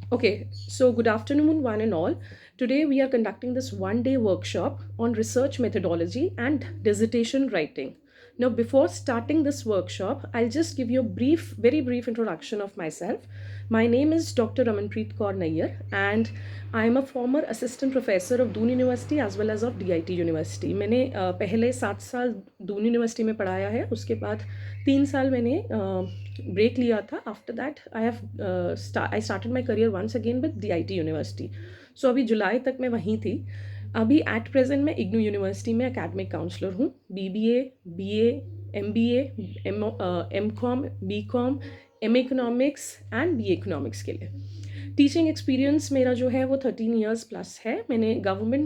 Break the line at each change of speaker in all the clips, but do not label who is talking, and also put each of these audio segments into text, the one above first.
Okay, so good afternoon, one and all. Today we are conducting this one day workshop on research methodology and dissertation writing. Now, before starting this workshop, I'll just give you a very brief introduction of myself. My name is Dr. Ramanpreet Kaur Nayyar, and I am a former assistant professor of Doon University as well as of DIT University. मैंने पहले 7 साल Doon university में पढ़ाया है, उसके बाद 3 साल मैंने ब्रेक लिया था. After that I started my career once again with DIT university. So अभी जुलाई तक मैं वहीं थी. अभी एट प्रेजेंट मैं इग्नू यूनिवर्सिटी में एकेडमिक काउंसलर हूँ. BBA, BA, MBA, M.Com, B.Com, M economics and B economics के लिए. टीचिंग एक्सपीरियंस मेरा जो है वो 13 years प्लस है. मैंने गवर्नमेंट,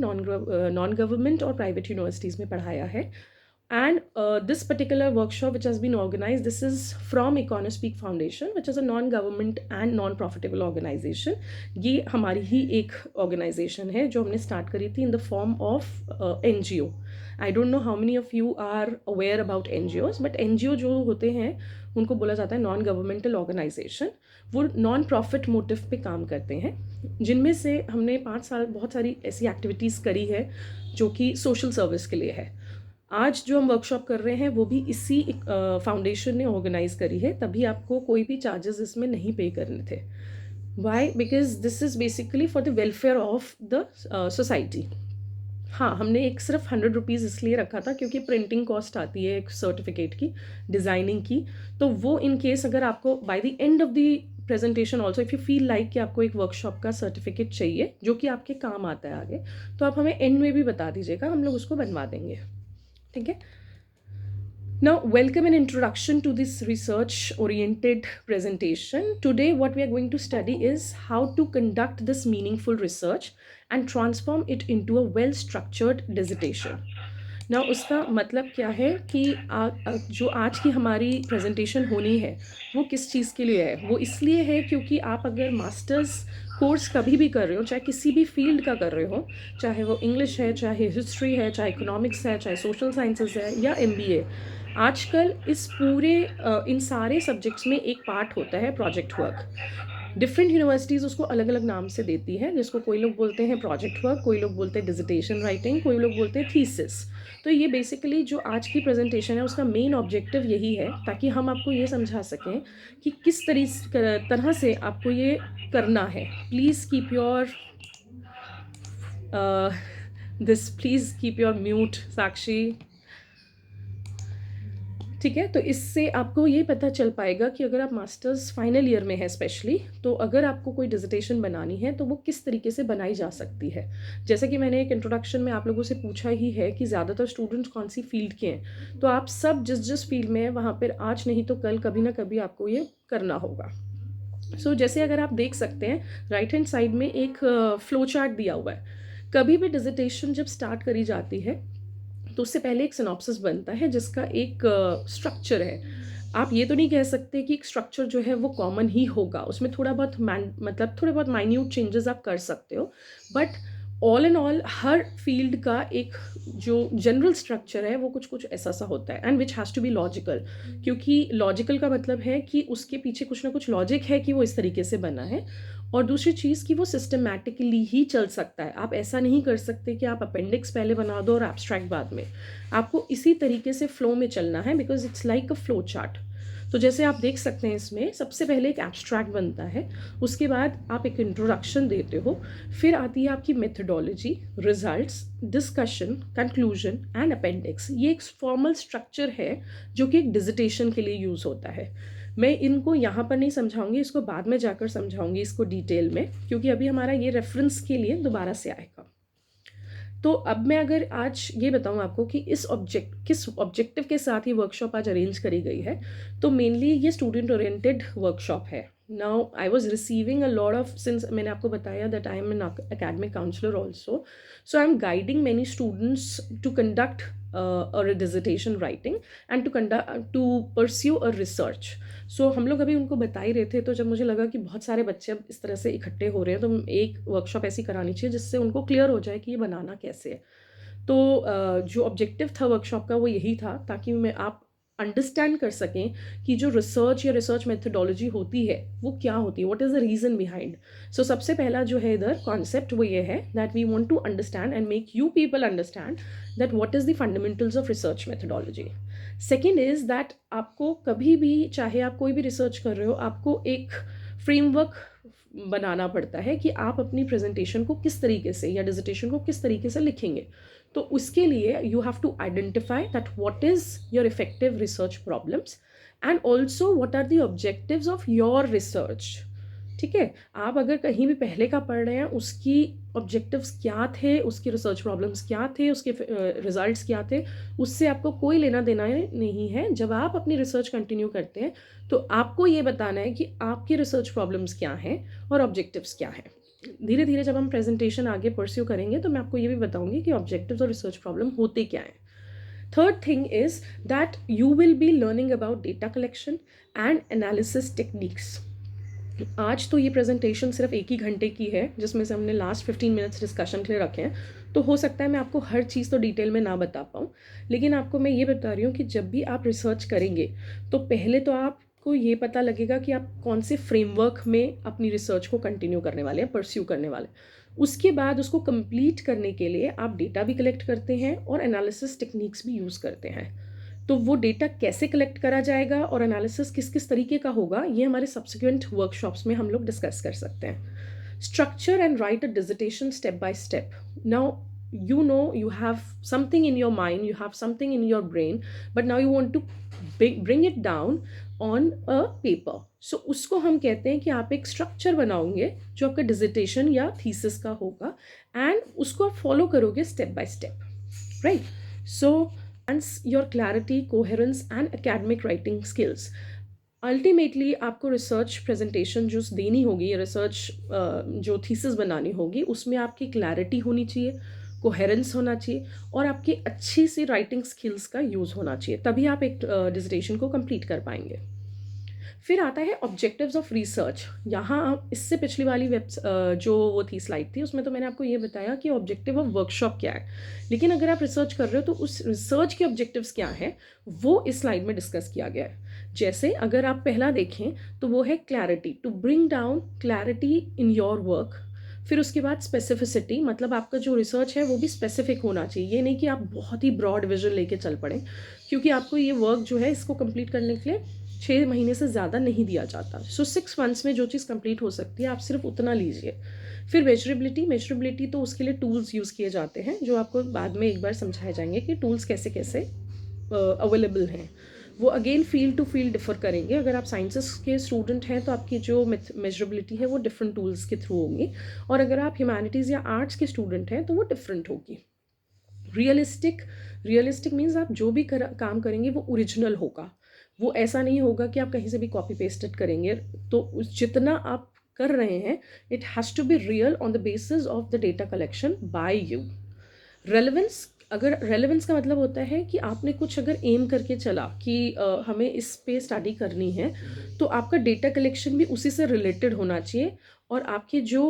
नॉन गवर्नमेंट और प्राइवेट यूनिवर्सिटीज़ में पढ़ाया है. And this particular workshop which has been organized, this is from Econospeak Foundation, which is a non-government and non-profitable organization. ये हमारी ही एक organization है जो हमने start करी थी in the form of NGO. I don't know how many of you are aware about NGOs, but NGO जो होते हैं उनको बोला जाता है नॉन गवर्नमेंटल ऑर्गेनाइजेशन. वो नॉन प्रॉफिट मोटिव पे काम करते हैं, जिनमें से हमने 5 साल बहुत सारी ऐसी एक्टिविटीज़ करी है जो कि सोशल सर्विस के लिए है. आज जो हम वर्कशॉप कर रहे हैं वो भी इसी फाउंडेशन ने ऑर्गेनाइज करी है, तभी आपको कोई भी चार्जेस इसमें नहीं पे करने थे. Why? Because this is basically for the welfare of the society. हाँ, हमने एक सिर्फ 100 रुपीज़ इसलिए रखा था क्योंकि प्रिंटिंग कॉस्ट आती है एक सर्टिफिकेट की, डिज़ाइनिंग की. तो वो इन केस अगर आपको by the end of the presentation also if you feel like कि आपको एक वर्कशॉप का सर्टिफिकेट चाहिए जो कि आपके काम आता है आगे, तो आप हमें एंड में भी बता दीजिएगा, हम लोग उसको बनवा देंगे. ठीक है. Now, welcome and introduction to this research-oriented presentation. Today, what we are going to study is how to conduct this meaningful research and transform it into a well-structured dissertation. Now, उसका मतलब क्या है कि जो आज की हमारी प्रेजेंटेशन होनी है वो किस चीज़ के लिए है. वो इसलिए है क्योंकि आप अगर मास्टर्स कोर्स कभी भी कर रहे हो, चाहे किसी भी फील्ड का कर रहे हो, चाहे वो इंग्लिश है, चाहे हिस्ट्री है, चाहे इकोनॉमिक्स है, चाहे सोशल साइंसेस है या MBA, आजकल इस पूरे इन सारे सब्जेक्ट्स में एक पार्ट होता है प्रोजेक्ट वर्क. डिफरेंट यूनिवर्सिटीज़ उसको अलग अलग नाम से देती है, जिसको कोई लोग बोलते हैं प्रोजेक्ट वर्क, कोई लोग बोलते हैं डिजिटेशन राइटिंग, कोई लोग बोलते हैं थीसिस. तो ये बेसिकली जो आज की प्रेजेंटेशन है उसका मेन ऑब्जेक्टिव यही है, ताकि हम आपको ये समझा सकें कि किस तरह से आपको ये करना है. Please keep your please keep your mute, Sakshi. ठीक है. तो इससे आपको ये पता चल पाएगा कि अगर आप मास्टर्स फाइनल ईयर में है स्पेशली, तो अगर आपको कोई डिजिटेशन बनानी है तो वो किस तरीके से बनाई जा सकती है. जैसे कि मैंने एक इंट्रोडक्शन में आप लोगों से पूछा ही है कि ज़्यादातर स्टूडेंट्स कौन सी फील्ड के हैं, तो आप सब जिस जिस फील्ड में हैं वहाँ पर आज नहीं तो कल कभी ना कभी आपको ये करना होगा. सो जैसे अगर आप देख सकते हैं राइट हैंड साइड में एक फ्लो चार्ट दिया हुआ है. कभी भी डिजिटेशन जब स्टार्ट करी जाती है तो उससे पहले एक सिनॉप्सिस बनता है जिसका एक स्ट्रक्चर है. आप ये तो नहीं कह सकते कि एक स्ट्रक्चर जो है वो कॉमन ही होगा, उसमें थोड़ा बहुत मतलब थोड़े बहुत माइन्यूट चेंजेस आप कर सकते हो, but all in all her field का एक जो जनरल स्ट्रक्चर है वो कुछ कुछ ऐसा सा होता है, and which has to be logical. क्योंकि लॉजिकल का मतलब है कि उसके पीछे कुछ ना कुछ लॉजिक है कि वो इस तरीके से बना है. और दूसरी चीज़ कि वो सिस्टमैटिकली ही चल सकता है. आप ऐसा नहीं कर सकते कि आप अपेंडिक्स पहले बना दो और एब्स्ट्रैक्ट बाद में. आपको इसी तरीके से फ्लो में चलना है, because it's like a flow chart. तो जैसे आप देख सकते हैं इसमें सबसे पहले एक एब्स्ट्रैक्ट बनता है, उसके बाद आप एक इंट्रोडक्शन देते हो, फिर आती है आपकी methodology, results, discussion, conclusion and appendix. ये एक फॉर्मल स्ट्रक्चर है जो कि एक डिजिटेशन के लिए यूज़ होता है. मैं इनको यहाँ पर नहीं समझाऊंगी, इसको बाद में जाकर समझाऊंगी इसको डिटेल में, क्योंकि अभी हमारा ये रेफरेंस के लिए दोबारा से आएगा. तो अब मैं अगर आज ये बताऊं आपको कि किस ऑब्जेक्टिव के साथ ये वर्कशॉप आज अरेंज करी गई है, तो मेनली ये स्टूडेंट ओरिएंटेड वर्कशॉप है. Now I was receiving a lot of, since मैंने आपको बताया that I am an academic counselor also, so I'm guiding many students to conduct a dissertation writing and to pursue a research. सो हम लोग अभी उनको बता ही रहे थे, तो जब मुझे लगा कि बहुत सारे बच्चे अब इस तरह से इकट्ठे हो रहे हैं तो एक वर्कशॉप ऐसी करानी चाहिए जिससे उनको क्लियर हो जाए कि ये बनाना कैसे है. तो जो ऑब्जेक्टिव था वर्कशॉप का वो यही था, ताकि मैं आप अंडरस्टैंड कर सकें कि जो रिसर्च या रिसर्च मेथडोलॉजी होती है वो क्या होती है, what is the reason behind. So सबसे पहला जो है इधर कॉन्सेप्ट वो ये है that we want to understand and make you people understand that what is the fundamentals of research methodology. Second is that आपको कभी भी, चाहे आप कोई भी रिसर्च कर रहे हो, आपको एक फ्रेमवर्क बनाना पड़ता है कि आप अपनी प्रेजेंटेशन को किस तरीके से या डिजिटेशन को किस तरीके से लिखेंगे. तो उसके लिए you have to identify that what is your effective research problems and also what are the objectives of your research. ठीक है, आप अगर कहीं भी पहले का पढ़ रहे हैं, उसकी ऑब्जेक्टिव्स क्या थे, उसके रिसर्च प्रॉब्लम्स क्या थे, उसके रिजल्ट्स क्या थे, उससे आपको कोई लेना देना नहीं है. जब आप अपनी रिसर्च कंटिन्यू करते हैं तो आपको ये बताना है कि आपकी रिसर्च प्रॉब्लम्स क्या हैं और ऑब्जेक्टिव्स क्या हैं. धीरे धीरे जब हम प्रेजेंटेशन आगे परस्यू करेंगे तो मैं आपको ये भी बताऊंगी कि ऑब्जेक्टिव्स और रिसर्च प्रॉब्लम होते क्या हैं. Third thing is that you will be learning about data collection and analysis techniques. आज तो ये प्रेजेंटेशन सिर्फ 1 ही घंटे की है जिसमें से हमने लास्ट 15 मिनट्स डिस्कशन के लिए रखे हैं, तो हो सकता है मैं आपको हर चीज़ तो डिटेल में ना बता पाऊँ, लेकिन आपको मैं ये बता रही हूँ कि जब भी आप रिसर्च करेंगे तो पहले तो आपको ये पता लगेगा कि आप कौन से फ्रेमवर्क में अपनी रिसर्च को कंटिन्यू करने वाले हैं, परस्यू करने वाले हैं. उसके बाद उसको कंप्लीट करने के लिए आप डेटा भी कलेक्ट करते हैं और एनालिसिस टेक्निक्स भी यूज़ करते हैं. तो वो डेटा कैसे कलेक्ट करा जाएगा और एनालिसिस किस किस तरीके का होगा, ये हमारे सब्सिक्वेंट वर्कशॉप्स में हम लोग डिस्कस कर सकते हैं. Structure and right a digitation step by step. Now you know you have something in your mind, you have something in your brain, but now you want to bring it down on a paper. So उसको हम कहते हैं कि आप एक structure बनाओगे जो आपका डिजिटेशन या थीसिस का होगा एंड उसको आप फॉलो करोगे step by step, right. So your clarity, coherence and academic writing skills. Ultimately आपको रिसर्च प्रेजेंटेशन जो देनी होगी या रिसर्च जो थीसिस बनानी होगी उसमें आपकी क्लैरिटी होनी चाहिए, कोहेरेंस होना चाहिए और आपकी अच्छी सी राइटिंग स्किल्स का यूज़ होना चाहिए, तभी आप एक डिजिटेशन को कंप्लीट कर पाएंगे. फिर आता है ऑब्जेक्टिव्स ऑफ रिसर्च. यहाँ इससे पिछली वाली जो वो थी स्लाइड थी उसमें तो मैंने आपको ये बताया कि ऑब्जेक्टिव ऑफ वर्कशॉप क्या है, लेकिन अगर आप रिसर्च कर रहे हो तो उस रिसर्च के ऑब्जेक्टिव्स क्या हैं वो इस स्लाइड में डिस्कस किया गया है. जैसे अगर आप पहला देखें तो वो है clarity, to bring down clarity in your work. फिर उसके बाद स्पेसिफिसिटी, मतलब आपका जो रिसर्च है वो भी स्पेसिफिक होना चाहिए, ये नहीं कि आप बहुत ही ब्रॉड विजन लेके चल पड़े, क्योंकि आपको ये वर्क जो है इसको कंप्लीट करने के लिए 6 महीने से ज़्यादा नहीं दिया जाता. सो 6 मंथ्स में जो चीज़ कंप्लीट हो सकती है आप सिर्फ उतना लीजिए. फिर मेजरेबिलिटी तो उसके लिए टूल्स यूज़ किए जाते हैं जो आपको बाद में एक बार समझाए जाएंगे कि टूल्स कैसे कैसे अवेलेबल हैं. वो again field to field differ करेंगे. अगर आप साइंसेस के स्टूडेंट हैं तो आपकी जो मेजरेबिलिटी है वो डिफरेंट टूल्स के थ्रू होंगी, और अगर आप ह्यूमैनिटीज़ या आर्ट्स के स्टूडेंट हैं तो वो डिफरेंट होगी. रियलिस्टिक मीन्स आप जो भी काम करेंगे वो ओरिजिनल होगा, वो ऐसा नहीं होगा कि आप कहीं से भी कॉपी पेस्टेड करेंगे. तो जितना आप कर रहे हैं it has to be real on the basis of the data collection by you. Relevance का मतलब होता है कि आपने कुछ अगर एम करके चला कि हमें इस पे स्टडी करनी है, तो आपका डेटा कलेक्शन भी उसी से रिलेटेड होना चाहिए और आपके जो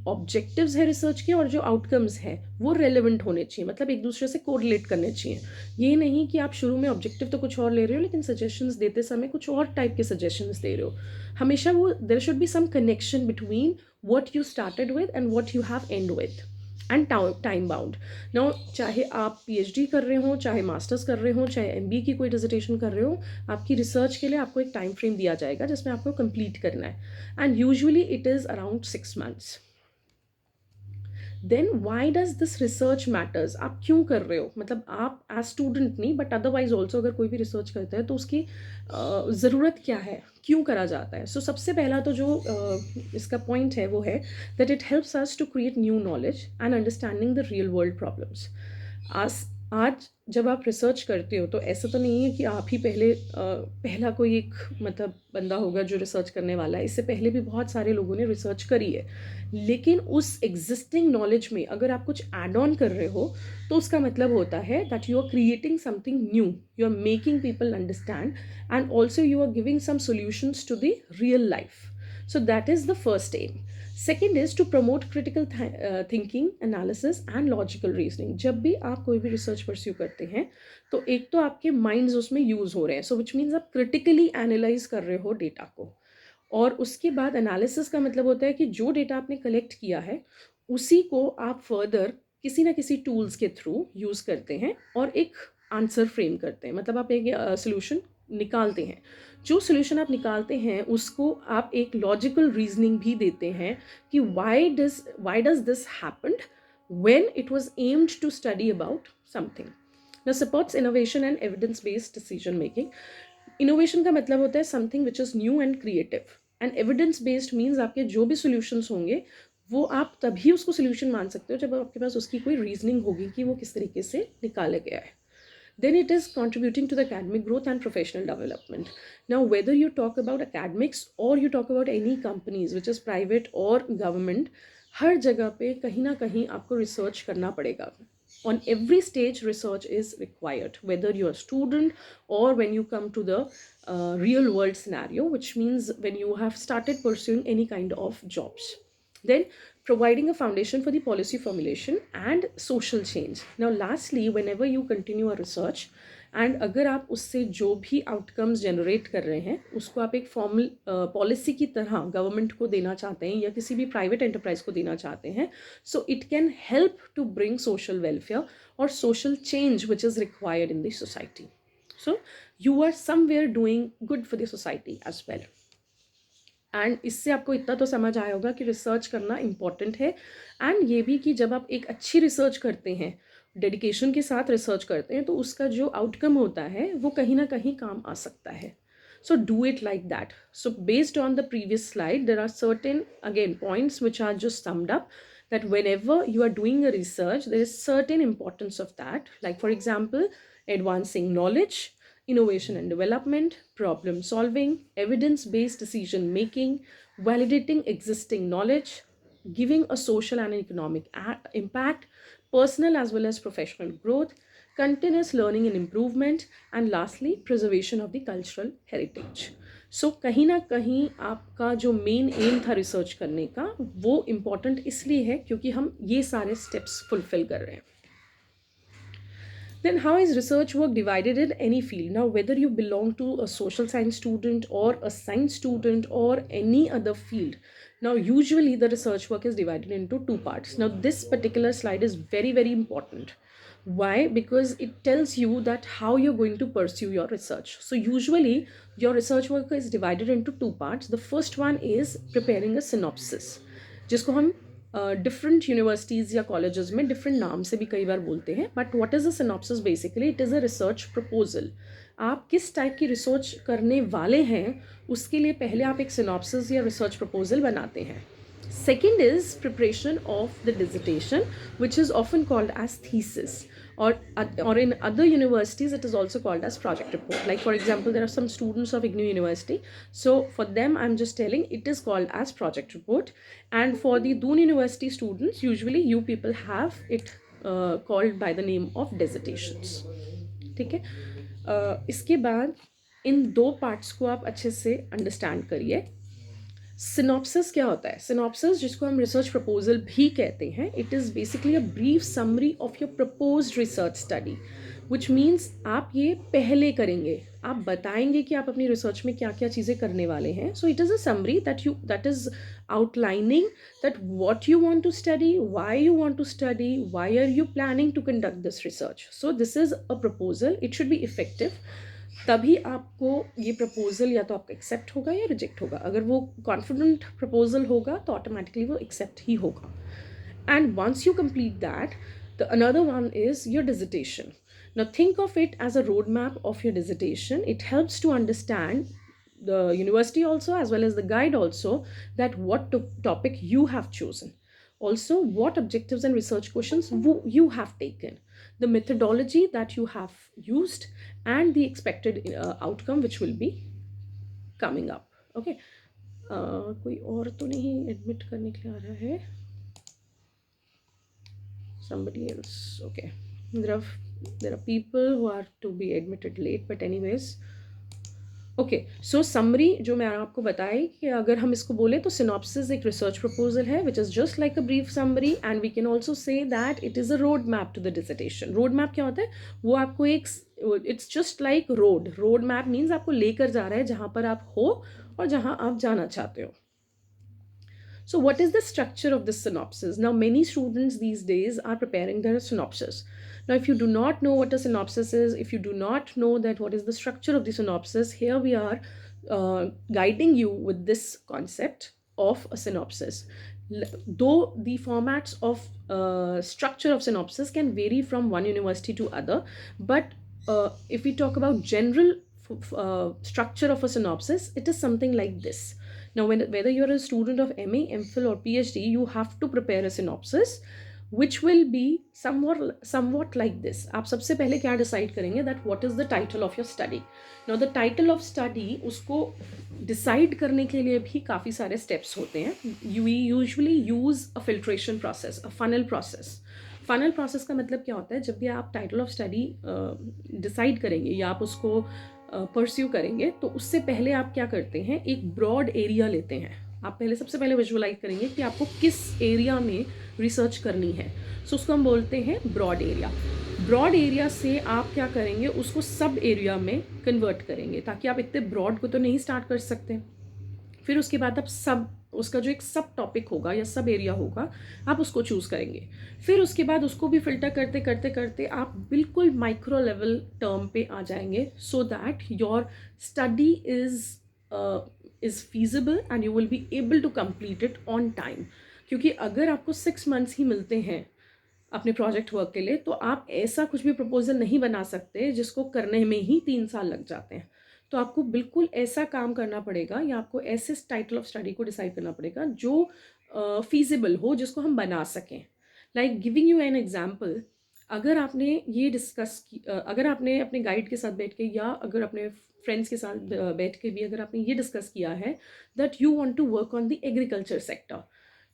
ऑब्जेक्टिव्स है रिसर्च के और जो आउटकम्स हैं वो रेलेवेंट होने चाहिए, मतलब एक दूसरे से कोरिलेट करने चाहिए. ये नहीं कि आप शुरू में ऑब्जेक्टिव तो कुछ और ले रहे हो लेकिन सजेशंस देते समय कुछ और टाइप के सजेशंस दे रहे हो. हमेशा वो there should be some connection between what you started with and what you have end with and time bound. Now चाहे आप पीएचडी कर रहे हो, चाहे मास्टर्स कर रहे हो, चाहे एमबीए की कोई डिसर्टेशन कर रहे हो, आपकी रिसर्च के लिए आपको एक टाइम फ्रेम दिया जाएगा जिसमें आपको कंप्लीट करना है, and usually it is around 6 months. Then why does this research matters. आप क्यों कर रहे हो, मतलब आप एज स्टूडेंट नहीं बट अदरवाइज ऑल्सो अगर कोई भी रिसर्च करता है तो उसकी ज़रूरत क्या है, क्यों करा जाता है. सो सबसे पहला तो जो इसका पॉइंट है वो है that it helps us to create new knowledge and understanding the real world problems. आज जब आप रिसर्च करते हो तो ऐसा तो नहीं है कि आप ही पहला कोई एक मतलब बंदा होगा जो रिसर्च करने वाला है. इससे पहले भी बहुत सारे लोगों ने रिसर्च करी है, लेकिन उस एग्जिस्टिंग नॉलेज में अगर आप कुछ ऐड ऑन कर रहे हो तो उसका मतलब होता है that you are creating something new, you are making people understand and also you are giving some solutions to the real life. So that is the first aim. Second is to promote critical thinking, analysis and logical reasoning. जब भी आप कोई भी research pursue करते हैं तो एक तो आपके माइंड्स उसमें यूज हो रहे हैं, सो विच मीन्स आप क्रिटिकली एनालाइज कर रहे हो डेटा को, और उसके बाद एनालिसिस का मतलब होता है कि जो डेटा आपने कलेक्ट किया है उसी को आप फर्दर किसी ना किसी टूल्स के थ्रू यूज़ करते हैं और एक आंसर फ्रेम करते हैं, मतलब आप एक सोल्यूशन निकालते हैं। जो सोल्यूशन आप निकालते हैं उसको आप एक लॉजिकल रीजनिंग भी देते हैं कि Y does this happened when it was aimed to study about something. Now supports innovation and evidence based decision making. Innovation का मतलब होता है something which is new and creative, and evidence based means आपके जो भी solutions होंगे वो आप तभी उसको solution मान सकते हो जब आपके पास उसकी कोई reasoning होगी कि वो किस तरीके से निकाला गया है. Then it is contributing to the academic growth and professional development. Now whether you talk about academics or you talk about any companies which is private or government, हर जगह पे कहीं ना कहीं आपको रिसर्च करना पड़ेगा. On every stage research is required, whether you're a student or when you come to the real world scenario, which means when you have started pursuing any kind of jobs. Then providing a foundation for the policy formulation and social change. Now lastly, whenever you continue a research and अगर आप उससे जो भी outcomes generate कर रहे हैं उसको आप एक फॉर्मल पॉलिसी की तरह गवर्नमेंट को देना चाहते हैं या किसी भी प्राइवेट एंटरप्राइज को देना चाहते हैं, so it can help to bring social welfare और social change which is required in the society. So you are somewhere doing good for the society as well. And इससे आपको इतना तो समझ आया होगा कि रिसर्च करना इम्पॉर्टेंट है, एंड ये भी कि जब आप एक अच्छी रिसर्च करते हैं, डेडिकेशन के साथ रिसर्च करते हैं, तो उसका जो आउटकम होता है वो कहीं ना कहीं काम आ सकता है. So do it like that. So based on the previous slide, there are certain again points which are just summed up, that whenever you are doing a research, there is certain importance of that. Like for example, advancing knowledge, innovation and development, problem solving, evidence-based decision making, validating existing knowledge, giving a social and economic impact, personal as well as professional growth, continuous learning and improvement, and lastly preservation of the cultural heritage. सो कहीं ना कहीं आपका जो main M था research करने का वो important इसलिए है क्योंकि हम ये सारे स्टेप्स फुलफिल कर रहे हैं. Then how is research work divided in any field? Now whether you belong to a social science student or a science student or any other field, now usually the research work is divided into two parts. Now this particular slide is very very important. Why? Because it tells you that how you're going to pursue your research. So usually your research work is divided into two parts. The first one is preparing a synopsis, जिसको हम different universities या colleges में different नाम से भी कई बार बोलते हैं. But what is a synopsis? Basically it is a research proposal. आप किस टाइप की रिसर्च करने वाले हैं उसके लिए पहले आप एक सिनॉप्सिस या रिसर्च प्रपोजल बनाते हैं. Second is preparation of the dissertation, which is often called as thesis, or in other universities it is also called as project report. Like for example, there are some students of IGNOU University, so for them I'm just telling it is called as project report, and for the Doon University students usually you people have it called by the name of dissertations. ठीक है. इसके बाद इन दो parts को आप अच्छे से understand करिए. सिनॉप्सिस क्या होता है? सिनॉप्सिस, जिसको हम रिसर्च प्रपोजल भी कहते हैं, it is basically a brief summary of your proposed research study, which means आप ये पहले करेंगे, आप बताएंगे कि आप अपनी रिसर्च में क्या क्या चीज़ें करने वाले हैं. So it is a summary that is outlining that what you want to study, why you want to study, why are you planning to conduct this research. So this is a proposal. It should be effective. तभी आपको ये proposal या तो आपका accept होगा या reject होगा. अगर वो कॉन्फिडेंट प्रपोजल होगा तो ऑटोमेटिकली वो एक्सेप्ट ही होगा. And once you complete that, the another one is your dissertation. Now think of it as a roadmap of your dissertation. It helps to understand the university also as well as the guide also, that what topic you have chosen, also what objectives and research questions you have taken, the methodology that you have used, and the expected outcome which will be coming up. Okay. कोई और तो नहीं admit करने के लिए आ रहा है? Somebody else. Okay. There are people who are to be admitted late, but anyways, okay, so summary जो मैं आपको बताई कि अगर हम इसको बोले तो सिनॉप्सिस एक रिसर्च प्रपोजल है which is just like a brief summary, and we can also say that it is a road map to the dissertation. Road map क्या होता है? वो आपको एक, it's just like road map means आपको लेकर जा रहा है जहाँ पर आप हो और जहाँ आप जाना चाहते हो. So, what is the structure of this synopsis? Now, many students these days are preparing their synopsis. Now, if you do not know what a synopsis is, if you do not know that what is the structure of the synopsis, here we are guiding you with this concept of a synopsis. Though the formats of structure of synopsis can vary from one university to other, but if we talk about general structure of a synopsis, it is something like this. Now, whether you're a student of MA, MPhil or PhD, you have to prepare a synopsis which will be somewhat like this. आप सबसे पहले क्या decide करेंगे that what is the title of your study. Now, the title of study उसको decide करने के लिए भी काफ़ी सारे steps होते हैं. We usually use a filtration process, a funnel process. Funnel process का मतलब क्या होता है? जब भी आप टाइटल ऑफ स्टडी डिसाइड करेंगे या आप उसको परस्यू करेंगे तो उससे पहले आप क्या करते हैं, एक ब्रॉड एरिया लेते हैं. आप पहले सबसे पहले विजुअलाइज करेंगे कि आपको किस एरिया में रिसर्च करनी है. सो उसको हम बोलते हैं ब्रॉड एरिया. ब्रॉड एरिया से आप क्या करेंगे, उसको सब एरिया में कन्वर्ट करेंगे, ताकि आप इतने ब्रॉड को तो नहीं स्टार्ट कर सकते. फिर उसके बाद आप सब उसका जो एक सब टॉपिक होगा या सब एरिया होगा आप उसको चूज़ करेंगे. फिर उसके बाद उसको भी फिल्टर करते करते करते आप बिल्कुल माइक्रो लेवल टर्म पे आ जाएंगे, so that your study is feasible and you will be able to complete it on time. क्योंकि अगर आपको 6 months ही मिलते हैं अपने प्रोजेक्ट वर्क के लिए, तो आप ऐसा कुछ भी प्रपोजल नहीं बना सकते जिसको करने में ही 3 साल लग जाते हैं. तो आपको बिल्कुल ऐसा काम करना पड़ेगा या आपको ऐसे टाइटल ऑफ स्टडी को डिसाइड करना पड़ेगा जो फीजिबल हो, जिसको हम बना सकें. Like giving you an example, अगर आपने ये अगर आपने अपने गाइड के साथ बैठ के या अगर अपने फ्रेंड्स के साथ बैठ के भी अगर आपने ये डिस्कस किया है that you want to work on the agriculture sector.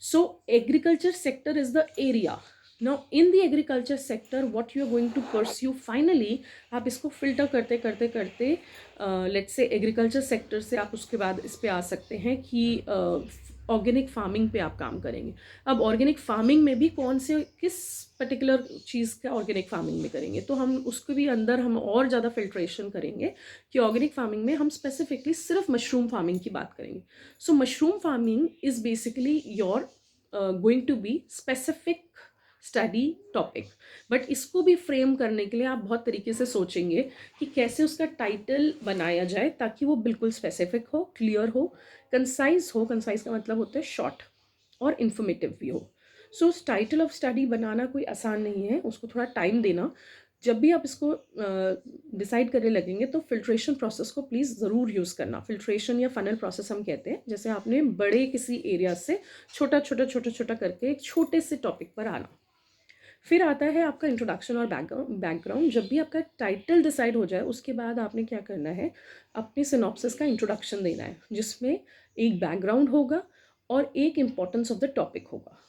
So agriculture sector is the area. Now, in the agriculture sector, what you are going to pursue finally, आप इसको फिल्टर करते करते करते लेट्स से एग्रीकल्चर सेक्टर से आप उसके बाद इस पे आ सकते हैं कि ऑर्गेनिक फार्मिंग पे आप काम करेंगे. अब ऑर्गेनिक फार्मिंग में भी कौन से किस पर्टिकुलर चीज़ का ऑर्गेनिक फार्मिंग में करेंगे, तो हम उसके भी अंदर हम और ज़्यादा फिल्ट्रेशन करेंगे कि ऑर्गेनिक फार्मिंग में हम स्पेसिफिकली सिर्फ मशरूम फार्मिंग की बात करेंगे. So mushroom farming is basically your going to be specific study topic. But इसको भी फ्रेम करने के लिए आप बहुत तरीके से सोचेंगे कि कैसे उसका टाइटल बनाया जाए ताकि वो बिल्कुल स्पेसिफिक हो, क्लियर हो, कंसाइज हो. कंसाइज का मतलब होता है शॉर्ट और इन्फॉर्मेटिव भी हो. सो टाइटल ऑफ स्टडी बनाना कोई आसान नहीं है, उसको थोड़ा टाइम देना. जब भी आप इसको डिसाइड करने लगेंगे तो फिल्ट्रेशन प्रोसेस को प्लीज़ ज़रूर यूज़ करना. फिल्ट्रेशन या फनल प्रोसेस हम कहते हैं, जैसे आपने बड़े किसी एरिया से छोटा छोटा छोटा छोटा करके एक छोटे से टॉपिक पर आना. फिर आता है आपका इंट्रोडक्शन और बैकग्राउंड. जब भी आपका टाइटल डिसाइड हो जाए उसके बाद आपने क्या करना है, अपने सिनॉप्सिस का इंट्रोडक्शन देना है जिसमें एक बैकग्राउंड होगा और एक इम्पॉर्टेंस ऑफ द टॉपिक होगा.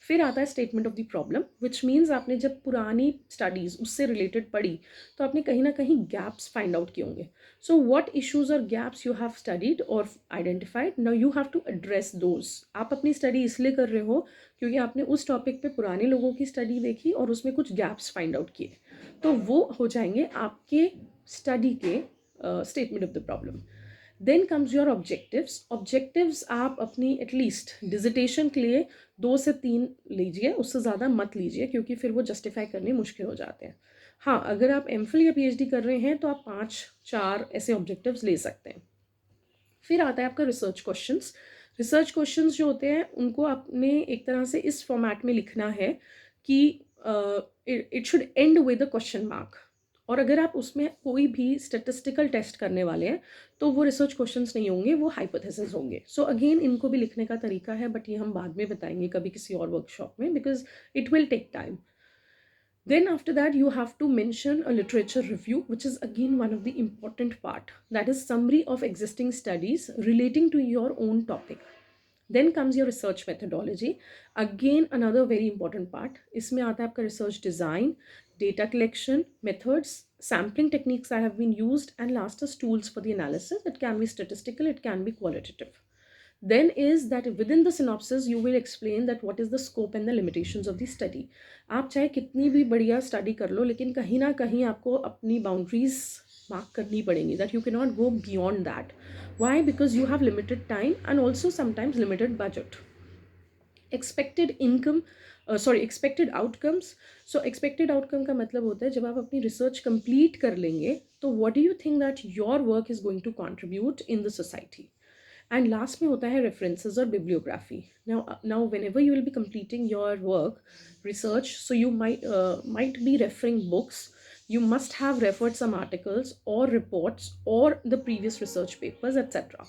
फिर आता है statement of the problem, which means आपने जब पुरानी स्टडीज़ उससे रिलेटेड पढ़ी तो आपने कहीं ना कहीं गैप्स फाइंड आउट किए होंगे. सो व्हाट इश्यूज और गैप्स यू हैव स्टडीड और identified, now you have to address those. आप अपनी स्टडी इसलिए कर रहे हो क्योंकि आपने उस टॉपिक पे पुराने लोगों की स्टडी देखी और उसमें कुछ गैप्स फाइंड आउट किए, तो वो हो जाएंगे आपके स्टडी के statement of the problem. Then comes your objectives. Objectives आप अपनी एटलीस्ट डिजिटेशन के लिए 2 से 3 लीजिए, उससे ज़्यादा मत लीजिए क्योंकि फिर वो जस्टिफाई करने मुश्किल हो जाते हैं. हाँ, अगर आप एमफिल या पीएचडी कर रहे हैं तो आप 5-4 ऐसे ऑब्जेक्टिव्स ले सकते हैं. फिर आता है आपका रिसर्च क्वेश्चंस. रिसर्च क्वेश्चंस जो होते हैं उनको आपने एक तरह से इस फॉर्मेट में लिखना है कि it should and with a question mark. और अगर आप उसमें कोई भी स्टेटिस्टिकल टेस्ट करने वाले हैं तो वो रिसर्च क्वेश्चंस नहीं होंगे, वो हाइपोथेसिस होंगे. सो अगेन इनको भी लिखने का तरीका है, बट ये हम बाद में बताएंगे कभी किसी और वर्कशॉप में, because it will take time. Then after that you have to mention a literature review, which is again one of the important part, that is summary of existing studies relating to your own topic. Then comes your research methodology, again another very important part. इसमें आता है आपका research design, data collection methods, sampling techniques that have been used, and last is tools for the analysis. It can be statistical, it can be qualitative. Then is that within the synopsis you will explain that what is the scope and the limitations of the study. आप चाहे कितनी भी बढ़िया study कर लो, लेकिन कहीं ना कहीं आपको अपनी बाउंड्रीज मार्क करनी पड़ेंगी, that you cannot go beyond that. Why? Because you have limited time and also sometimes limited budget. Expected income, sorry expected outcomes. So expected outcome का मतलब होता है जब आप अपनी रिसर्च कंप्लीट कर लेंगे तो what do you think that your work is going to contribute in the society. And last में होता है रेफरेंसेस और bibliography. Now whenever you will be completing your work research, so you might be referring books. You must have referred some articles or reports or the previous research papers etc.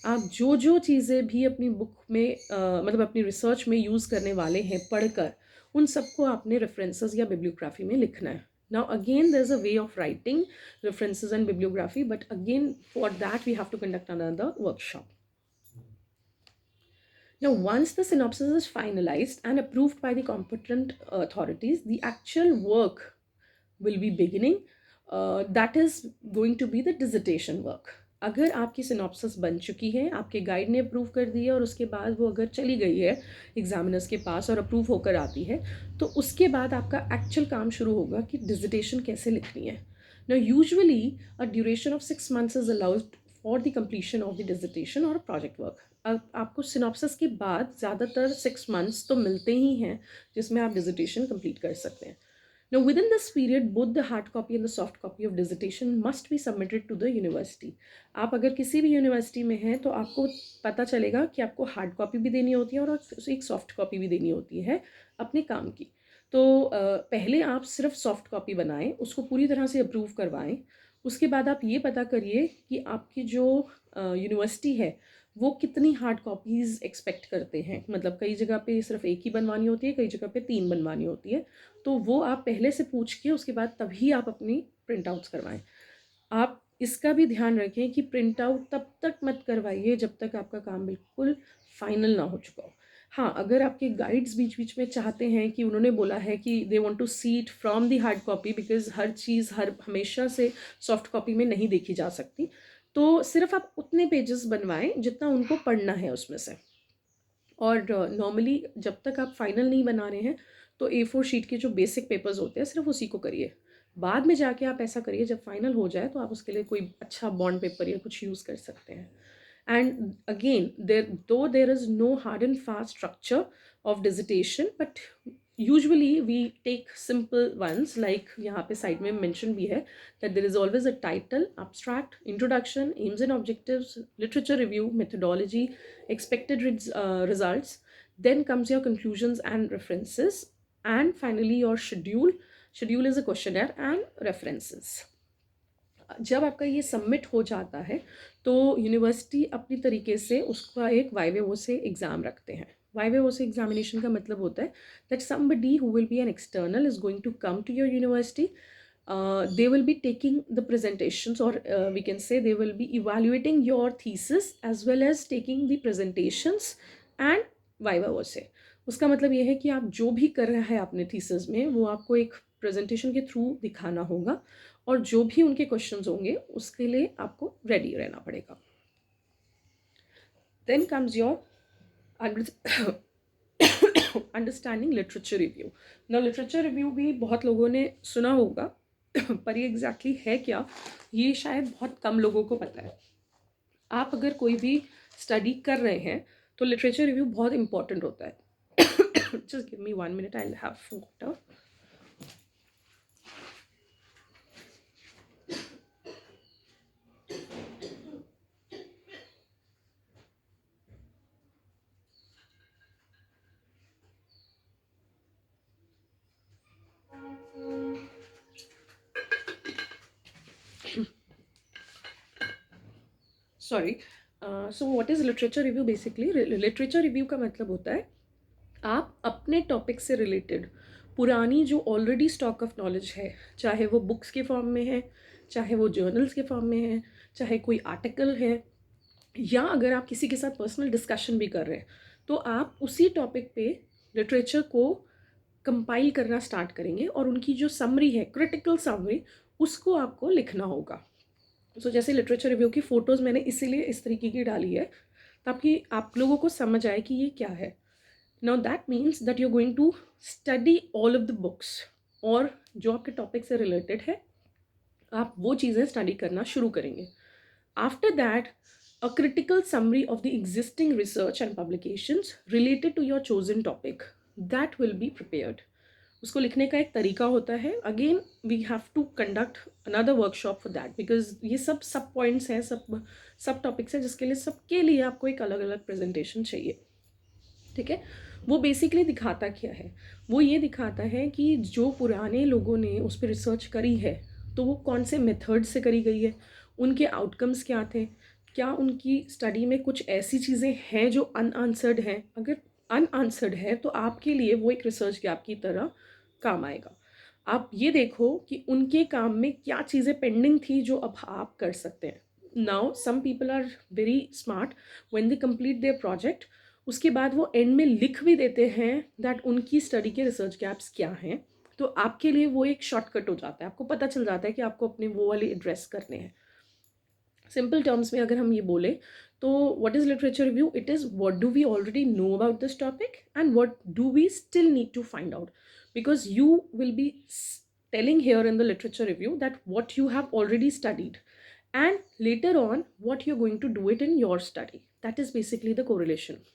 आप जो जो चीज़ें भी अपनी book में मतलब अपनी research में यूज़ करने वाले हैं पढ़कर, उन सबको आपने रेफरेंसेस या बिब्लियोग्राफी में लिखना है. Now again there's a way of writing references and bibliography, but again for that we have to conduct another workshop. Now once the synopsis is finalized and approved by the competent authorities, the actual work will be beginning. That is going to be the dissertation work. अगर आपकी synopsis बन चुकी है, आपके guide ने approve कर दी है और उसके बाद वो अगर चली गई है एग्जामिनर्स के पास और अप्रूव होकर आती है, तो उसके बाद आपका एक्चुअल काम शुरू होगा कि डिसर्टेशन कैसे लिखनी है. Now usually a duration of 6 months is allowed for the completion of the dissertation और प्रोजेक्ट वर्क. अब आपको सिनॉप्सिस के बाद ज़्यादातर 6 months तो मिलते ही हैं जिसमें आप डिसर्टेशन कंप्लीट कर सकते हैं. Now, within this period, both the hard copy and the soft copy of dissertation must be submitted to the university. आप अगर किसी भी यूनिवर्सिटी में हैं तो आपको पता चलेगा कि आपको हार्ड कॉपी भी देनी होती है और एक सॉफ्ट कॉपी भी देनी होती है अपने काम की. तो पहले आप सिर्फ सॉफ्ट कॉपी बनाएं, उसको पूरी तरह से अप्रूव करवाएं. उसके बाद आप ये पता करिए कि आपकी जो यूनिवर्सिटी है वो कितनी हार्ड कॉपीज़ एक्सपेक्ट करते हैं. मतलब कई जगह पे सिर्फ एक ही बनवानी होती है, कई जगह पे 3 बनवानी होती है. तो वो आप पहले से पूछ के उसके बाद तभी आप अपनी प्रिंट आउट्स करवाएं. आप इसका भी ध्यान रखें कि प्रिंट आउट तब तक मत करवाइए जब तक आपका काम बिल्कुल फाइनल ना हो चुका हो. हाँ, अगर आपके गाइड्स बीच बीच में चाहते हैं कि उन्होंने बोला है कि they want to see it from the hard copy, because हर चीज़ हमेशा से सॉफ्ट कॉपी में नहीं देखी जा सकती, तो सिर्फ आप उतने पेजेस बनवाएं जितना उनको पढ़ना है उसमें से. और नॉर्मली जब तक आप फाइनल नहीं बना रहे हैं तो A4 शीट के जो बेसिक पेपर्स होते हैं सिर्फ उसी को करिए. बाद में जाके आप ऐसा करिए जब फाइनल हो जाए तो आप उसके लिए कोई अच्छा बॉन्ड पेपर या कुछ यूज़ कर सकते हैं. And again there is no hard and fast structure of dissertation, but usually we take simple ones, like यहाँ पे साइड में मेंशन भी है that there is always a title, abstract, introduction, aims and objectives, literature review, methodology, expected results. Then comes your conclusions and references, and finally your schedule. Schedule is a questionnaire and references. जब आपका ये submit हो जाता है तो university अपनी तरीके से उसका एक वाइवे से एग्ज़ाम रखते हैं. वाइवे से एग्जामिनेशन का मतलब होता है that somebody who will be an external is going to come to your university. They will be taking the presentations, or we can say they will be evaluating your thesis as well as taking the presentations and viva से. उसका मतलब ये है कि आप जो भी कर रहे हैं अपने थीसिस में वो आपको एक प्रेजेंटेशन के थ्रू दिखाना होगा, और जो भी उनके क्वेश्चंस होंगे उसके लिए आपको रेडी रहना पड़ेगा. Then comes your understanding literature review. ना लिटरेचर रिव्यू भी बहुत लोगों ने सुना होगा पर ये एग्जैक्टली है क्या ये शायद बहुत कम लोगों को पता है. आप अगर कोई भी स्टडी कर रहे हैं तो लिटरेचर रिव्यू बहुत इंपॉर्टेंट होता है. Just give me 1 minute, I will have water. Sorry. So what is literature review? Basically literature review का मतलब होता है आप अपने टॉपिक से रिलेटेड पुरानी जो ऑलरेडी स्टॉक ऑफ नॉलेज है, चाहे वो बुक्स के फॉर्म में है, चाहे वो जर्नल्स के फॉर्म में है, चाहे कोई आर्टिकल है, या अगर आप किसी के साथ पर्सनल डिस्कशन भी कर रहे हैं तो आप उसी टॉपिक पे लिटरेचर को कंपाइल करना स्टार्ट करेंगे और उनकी जो समरी है, क्रिटिकल समरी, उसको आपको लिखना होगा। सो जैसे लिटरेचर रिव्यू की फ़ोटोज़ मैंने इसीलिए इस तरीके की डाली है ताकि आप लोगों को समझ आए कि ये क्या है। Now that means that you are going to study all of the books, और जो आपके टॉपिक से रिलेटेड है आप वो चीज़ें स्टडी करना शुरू करेंगे। After that a critical summary of the existing research and publications related to your chosen topic that will be prepared. उसको लिखने का एक तरीका होता है। Again we have to conduct another workshop for that because ये सब पॉइंट्स हैं, सब टॉपिक्स हैं जिसके लिए सबके लिए आपको एक अलग अलग प्रेजेंटेशन चाहिए। ठीक है, वो बेसिकली दिखाता क्या है, वो ये दिखाता है कि जो पुराने लोगों ने उस पर रिसर्च करी है तो वो कौन से मेथड से करी गई है, उनके आउटकम्स क्या थे, क्या उनकी स्टडी में कुछ ऐसी चीज़ें हैं जो अनआंसर्ड हैं। अगर अनआंसर्ड है तो आपके लिए वो एक रिसर्च गैप की तरह काम आएगा। आप ये देखो कि उनके काम में क्या चीज़ें पेंडिंग थी जो अब आप कर सकते हैं। Now some people are very smart, when they complete their project उसके बाद वो एंड में लिख भी देते हैं दैट उनकी स्टडी के रिसर्च गैप्स क्या हैं। तो आपके लिए वो एक शॉर्टकट हो जाता है, आपको पता चल जाता है कि आपको अपने वो वाले एड्रेस करने हैं। सिंपल टर्म्स में अगर हम ये बोले तो what is literature review, it is what do we already know about this topic and what do we still need to find out, because you will be telling here in the literature review that what you have already studied and later on what you're going to do it in your study. That is basically the correlation.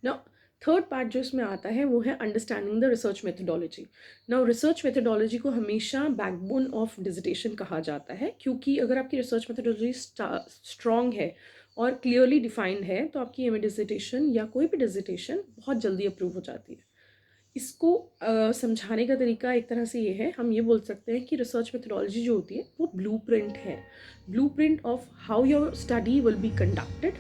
Now third part जो इसमें आता है वो है understanding the research methodology. Now research methodology को हमेशा backbone of digitation कहा जाता है, क्योंकि अगर आपकी रिसर्च मेथडोलॉजी स्ट्रॉन्ग है और क्लियरली डिफाइंड है तो आपकी एम डिजिटेशन या कोई भी डिजिटेशन बहुत जल्दी अप्रूव हो जाती है। इसको समझाने का तरीका एक तरह से ये है, हम ये बोल सकते हैं कि रिसर्च मेथडोलॉजी जो होती है वो ब्लूप्रिंट है, blueprint of how your study will be conducted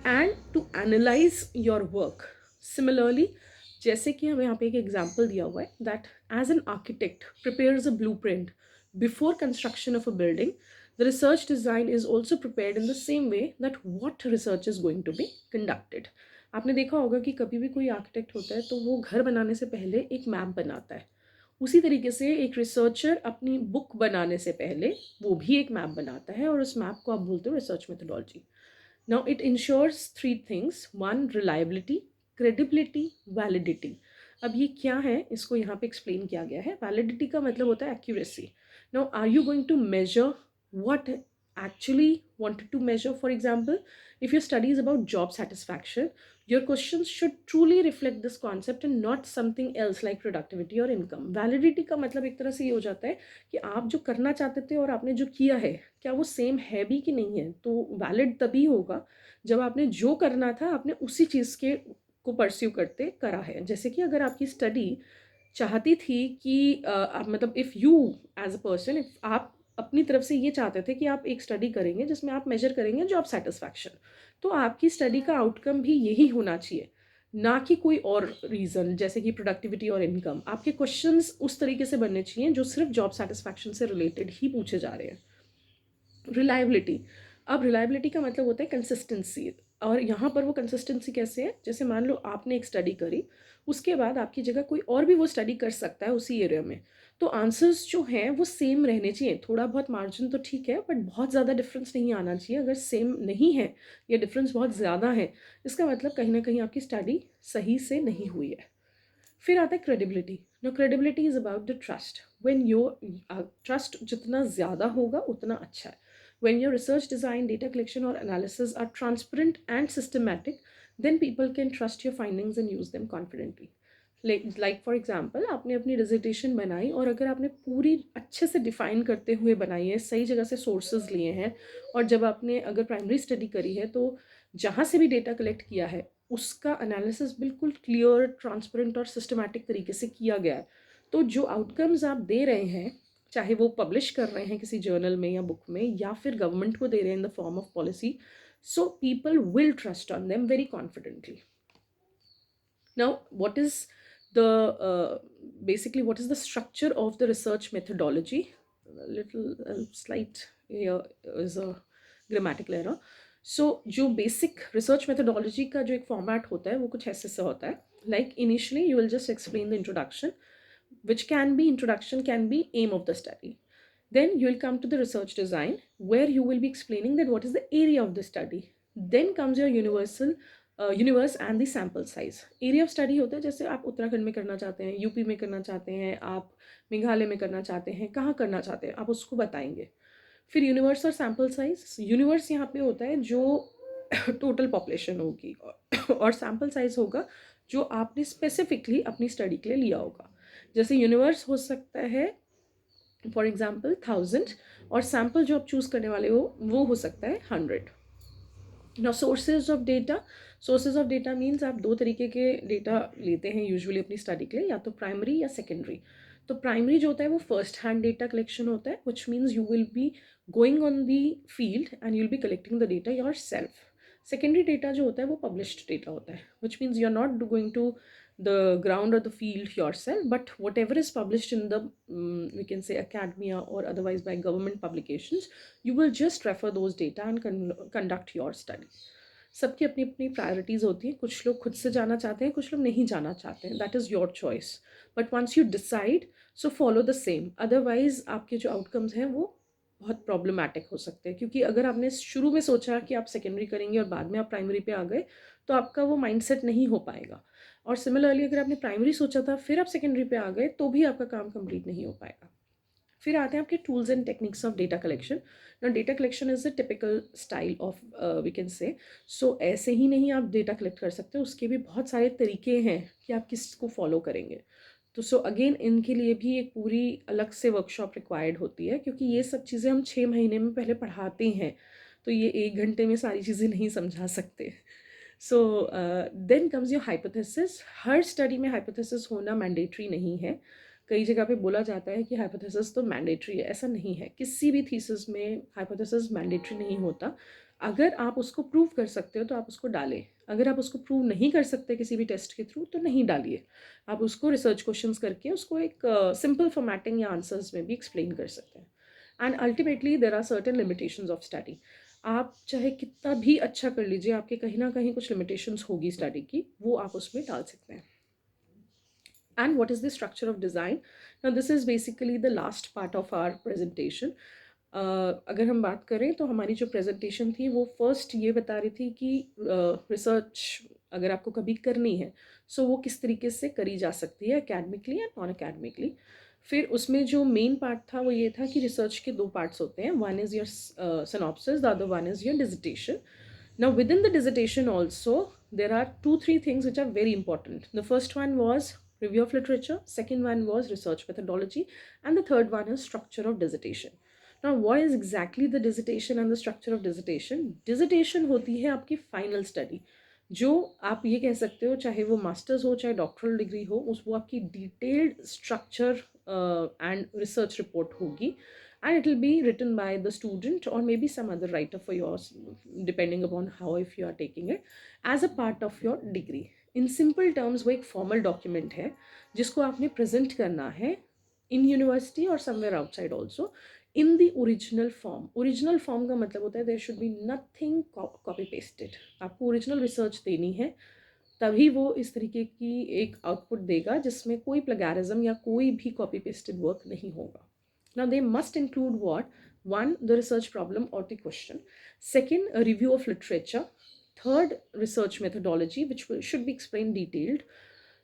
and to analyse your work. Similarly जैसे कि हमें यहाँ पे एक एग्जाम्पल दिया हुआ है that as an architect prepares a blueprint before construction of a building, the research design is also prepared in the same way that what research is going to be conducted. आपने देखा होगा कि कभी भी कोई आर्किटेक्ट होता है तो वो घर बनाने से पहले एक मैप बनाता है। उसी तरीके से एक रिसर्चर अपनी बुक बनाने से पहले वो भी एक मैप बनाता है और उस मैप को आप बोलते हो research methodology. Now it ensures three things, one reliability, credibility, validity. अब ये क्या है इसको यहाँ पे एक्सप्लेन किया गया है। वैलिडिटी का मतलब होता है accuracy. Now are you going to measure what actually wanted to measure? For example, if your study is about job satisfaction, your questions should truly reflect this concept and not something else like productivity or income. Validity का मतलब एक तरह से ये हो जाता है कि आप जो करना चाहते थे और आपने जो किया है क्या वो सेम है भी कि नहीं है। तो वैलिड तभी होगा जब आपने जो करना था आपने उसी चीज़ के को परस्यू करते करा है। जैसे कि अगर आपकी स्टडी चाहती थी कि मतलब if you as a person, if आप अपनी तरफ से ये चाहते थे कि आप एक स्टडी करेंगे जिसमें आप मेजर करेंगे जॉब सेटिस्फैक्शन, तो आपकी स्टडी का आउटकम भी यही होना चाहिए, ना कि कोई और रीज़न जैसे कि प्रोडक्टिविटी और इनकम। आपके क्वेश्चंस उस तरीके से बनने चाहिए जो सिर्फ जॉब सेटिस्फैक्शन से रिलेटेड ही पूछे जा रहे हैं। रिलायबिलिटी, अब रिलायबिलिटी का मतलब होता है कंसिस्टेंसी, और यहाँ पर वो कंसिस्टेंसी कैसे है, जैसे मान लो आपने एक स्टडी करी, उसके बाद आपकी जगह कोई और भी वो स्टडी कर सकता है उसी एरिया में, तो आंसर्स जो हैं वो सेम रहने चाहिए। थोड़ा बहुत मार्जिन तो ठीक है बट बहुत ज़्यादा डिफरेंस नहीं आना चाहिए। अगर सेम नहीं है या डिफरेंस बहुत ज़्यादा है इसका मतलब कहीं ना कहीं आपकी स्टडी सही से नहीं हुई है। फिर आता है credibility. No credibility is about the trust. When your trust जितना ज़्यादा होगा उतना अच्छा है। When your research design, data collection और analysis are transparent and systematic, then people can trust your findings and use them confidently. Like for example आपने अपनी digitation बनाई और अगर आपने पूरी अच्छे से डिफ़ाइन करते हुए बनाई है, सही जगह से सोर्सेज लिए हैं, और जब आपने अगर प्राइमरी स्टडी करी है तो जहाँ से भी डेटा कलेक्ट किया है उसका एनालिसिस बिल्कुल क्लियर, ट्रांसपेरेंट और सिस्टमैटिक तरीके से किया गया है, तो जो आउटकम्स आप दे रहे हैं, चाहे वो पब्लिश कर रहे हैं किसी जर्नल में या बुक में या फिर गवर्नमेंट को दे रहे हैं in the form of policy, so people will trust on them very confidently. Now what is the basically what is the structure of the research methodology? A little slight here is a grammatical error. सो जो basic research methodology का जो एक format होता है वो कुछ ऐसे से होता है, like initially you will just explain the introduction, which can be introduction, can be aim of the study. Then you will come to the research design, where you will be explaining that what is the area of the study. Then comes your universe and the sample size. Area of study होता है जैसे आप उत्तराखंड में करना चाहते हैं, UP में करना चाहते हैं, आप मेघालय में करना चाहते हैं, कहाँ करना चाहते हैं आप उसको बताएंगे. फिर यूनिवर्स और सैम्पल साइज. यूनिवर्स यहाँ पे होता है जो टोटल पॉपुलेशन होगी, और सैम्पल साइज होगा जो आपने स्पेसिफिकली अपनी स्टडी के लिए लिया होगा. जैसे यूनिवर्स हो सकता है फॉर एग्जाम्पल 1000, और सैम्पल जो आप चूज़ करने वाले हो वो हो सकता है 100. Now sources of data. Sources of data means आप दो तरीके के डेटा लेते हैं यूजुअली अपनी स्टडी के लिए, या तो प्राइमरी या सेकेंडरी. तो प्राइमरी जो होता है वो फर्स्ट हैंड डेटा कलेक्शन होता है, which means you will be going on the field and you will be collecting the data yourself. Secondary data जो होता है वो पब्लिश्ड डेटा होता है, which means you are not going to the ground or the field yourself, but whatever is published in the we can say academia or otherwise by government publications, you will just refer those data and conduct your study. सबकी अपनी अपनी priorities होती हैं. कुछ लोग खुद से जाना चाहते हैं, कुछ लोग नहीं जाना चाहते हैं. That is your choice. But once you decide, so follow the same. Otherwise आपके जो आउटकम्स हैं वो बहुत प्रॉब्लमैटिक हो सकते हैं, क्योंकि अगर आपने शुरू में सोचा कि आप सेकेंडरी करेंगे और बाद में आप प्राइमरी पे आ गए, तो आपका वो माइंडसेट नहीं हो पाएगा. और सिमिलरली अगर आपने प्राइमरी सोचा था फिर आप सेकेंडरी पे आ गए, तो भी आपका काम कंप्लीट नहीं हो पाएगा. फिर आते हैं आपके tools and techniques of data collection. ना data collection is a typical style of we can say. So ऐसे ही नहीं आप डेटा कलेक्ट कर सकते, उसके भी बहुत सारे तरीके हैं कि आप किसको फॉलो करेंगे. तो सो अगेन इनके लिए भी एक पूरी अलग से वर्कशॉप रिक्वायर्ड होती है, क्योंकि ये सब चीज़ें हम 6 महीने में पहले पढ़ाते हैं, तो ये 1 घंटे में सारी चीज़ें नहीं समझा सकते. So then comes your hypothesis. हर स्टडी में हाइपोथेसिस होना मैंडेटरी नहीं है. कई जगह पे बोला जाता है कि हाइपोथेसिस तो मैंडेटरी है. ऐसा नहीं है. किसी भी थीसिस में हाइपोथेसिस मैंडेटरी नहीं होता. अगर आप उसको प्रूव कर सकते हो तो आप उसको डालें. अगर आप उसको प्रूव नहीं कर सकते किसी भी टेस्ट के थ्रू, तो नहीं डालिए. आप उसको रिसर्च क्वेश्चंस करके उसको एक सिंपल फॉर्मेटिंग या आंसर्स में भी एक्सप्लेन कर सकते हैं. And ultimately there are certain limitations of study. आप चाहे कितना भी अच्छा कर लीजिए, आपके कहीं ना कहीं कुछ लिमिटेशंस होगी स्टडी की, वो आप उसमें डाल सकते हैं. And what is the structure of design? Now this is basically the last part of our presentation. अगर हम बात करें तो हमारी जो प्रेजेंटेशन थी वो फर्स्ट ये बता रही थी कि रिसर्च अगर आपको कभी करनी है, सो वो किस तरीके से करी जा सकती है एकेडमिकली एंड नॉन एकेडमिकली. फिर उसमें जो मेन पार्ट था वो ये था कि रिसर्च के दो पार्ट्स होते हैं. One is your synopsis, the other one is your digitation. Now within the dissertation also there are 2-3 things which are very important. The first one was review of literature, second one was research methodology, and the third one is structure of dissertation. Now what is exactly the dissertation and the structure of dissertation? Dissertation होती है आपकी final study, जो आप ये कह सकते हो चाहे वो मास्टर्स हो चाहे डॉक्टरल डिग्री हो, उस वो आपकी detailed structure and research report होगी, and it will be written by the student or maybe some other writer for yours, depending upon how if you are taking it as a part of your degree. In simple terms वो एक formal document है जिसको आपने present करना है in university or somewhere outside also in the original form. Original form का मतलब होता है there should be nothing copy pasted. आपको original research देनी है, तभी वो इस तरीके की एक आउटपुट देगा जिसमें कोई प्लगैरिज्म या कोई भी कॉपी पेस्टेड वर्क नहीं होगा. Now they must include what? One, the research problem or the question. Second, a review of literature. Third, research methodology, which should be explained detailed.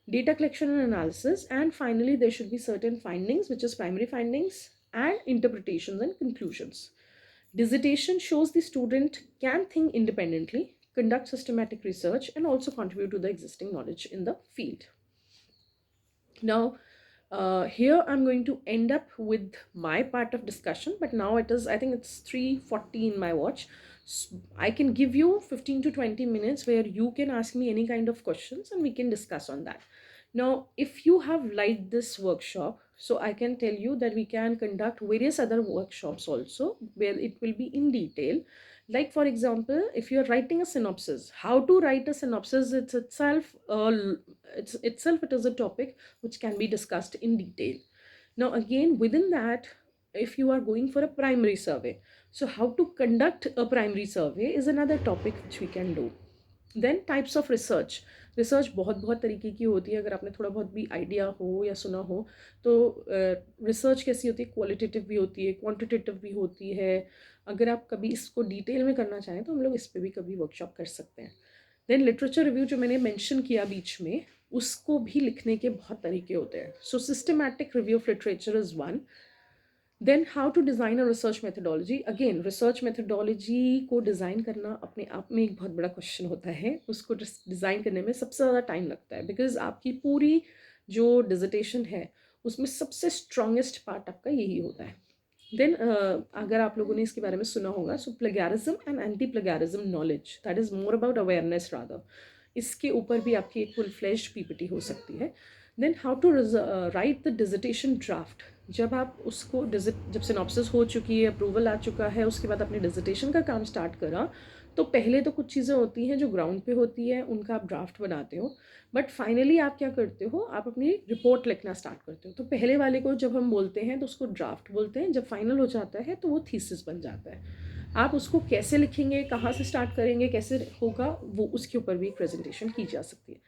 Data collection and analysis. And finally, there should be certain findings, which is primary findings and interpretations and conclusions. Dissertation shows the student can think independently, conduct systematic research, and also contribute to the existing knowledge in the field. Now, here I'm going to end up with my part of discussion, but now it is, I think it's 3:40 in my watch. I can give you 15 to 20 minutes where you can ask me any kind of questions and we can discuss on that. Now, if you have liked this workshop, so I can tell you that we can conduct various other workshops also where it will be in detail. Like for example, if you're writing a synopsis, how to write a synopsis, it is a topic which can be discussed in detail. Now again, within that, if you are going for a primary survey, So how to conduct a primary survey is another topic which we can do. Then types of research. Research बहुत बहुत तरीके की होती है, अगर आपने थोड़ा बहुत भी आइडिया हो या सुना हो तो रिसर्च कैसी होती है, क्वालिटेटिव भी होती है, क्वांटिटेटिव भी होती है. अगर आप कभी इसको डिटेल में करना चाहें तो हम लोग इस पर भी कभी वर्कशॉप कर सकते हैं. देन लिटरेचर रिव्यू जो मैंने मेंशन किया बीच में, उसको भी लिखने के बहुत तरीके होते हैं. So systematic review of literature is one. Then how to design a research methodology. Again research methodology को डिज़ाइन करना अपने आप में एक बहुत बड़ा क्वेश्चन होता है. उसको डिज़ाइन करने में सबसे ज़्यादा टाइम लगता है, बिकॉज आपकी पूरी जो डिजिटेशन है उसमें सबसे स्ट्रॉन्गेस्ट पार्ट आपका यही होता है. देन अगर आप लोगों ने इसके बारे में सुना होगा, so plagiarism and anti plagiarism knowledge, that is more about awareness rather. इसके ऊपर भी आपकी एक फुल फ्लेश्ड पीपीटी हो सकती है. Then how to write the dissertation draft. जब आप उसको जब सिनॉप्सिस हो चुकी है, अप्रूवल आ चुका है, उसके बाद आपने डिजिटेशन का काम स्टार्ट करा, तो पहले तो कुछ चीज़ें होती हैं जो ग्राउंड पे होती है, उनका आप ड्राफ्ट बनाते हो. बट फाइनली आप क्या करते हो, आप अपनी रिपोर्ट लिखना स्टार्ट करते हो. तो पहले वाले को जब हम बोलते हैं तो उसको ड्राफ्ट बोलते हैं. जब फाइनल हो जाता है तो वो थीसिस बन जाता है. आप उसको कैसे लिखेंगे, कहाँ से स्टार्ट करेंगे, कैसे होगा, वो उसके ऊपर भी एक प्रेजेंटेशन की जा सकती है.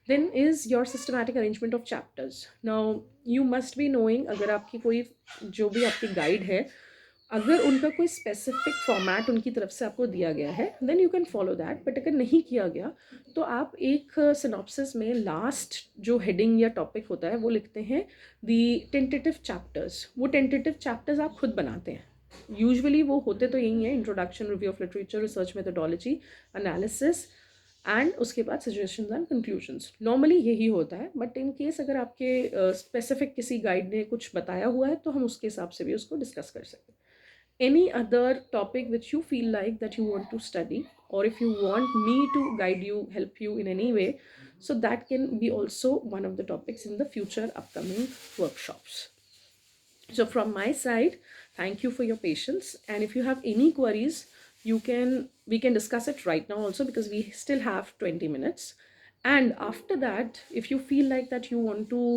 Then is your systematic arrangement of chapters. Now you must be knowing, अगर आपकी कोई जो भी आपकी गाइड है, अगर उनका कोई स्पेसिफिक फॉर्मेट उनकी तरफ से आपको दिया गया है then you can follow that. But अगर नहीं किया गया तो आप एक सिनॉप्सिस में लास्ट जो हेडिंग या टॉपिक होता है वो लिखते हैं दी टेंटेटिव चैप्टर्स. वो टेंटेटिव चैप्टर्स आप खुद बनाते हैं. यूजुअली वो होते तो यही है, introduction, review of literature, research methodology, analysis and उसके बाद सजेशंस एंड कंक्लूजन्स. नॉर्मली यही होता है. बट इन केस अगर आपके स्पेसिफिक किसी गाइड ने कुछ बताया हुआ है तो हम उसके हिसाब से भी उसको डिस्कस कर सकते हैं. Any other topic which you feel like that you want to study, or if you want me to guide you, help you in any way, so that can be also one of the topics in the future upcoming workshops. So from my side, thank you for your patience, and if you have any queries, we can discuss it right now also, because we still have 20 minutes. And after that, if you feel like that you want to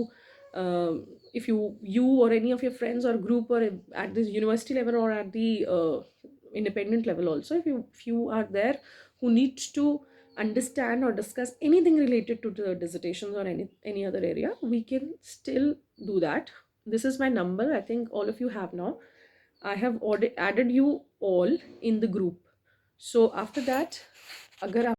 if you or any of your friends or group, or at the university level or at the independent level also, if you are there who needs to understand or discuss anything related to the dissertations or any other area, we can still do that. This is my number. I think all of you have now. I have added you all in the group. So after that, अगर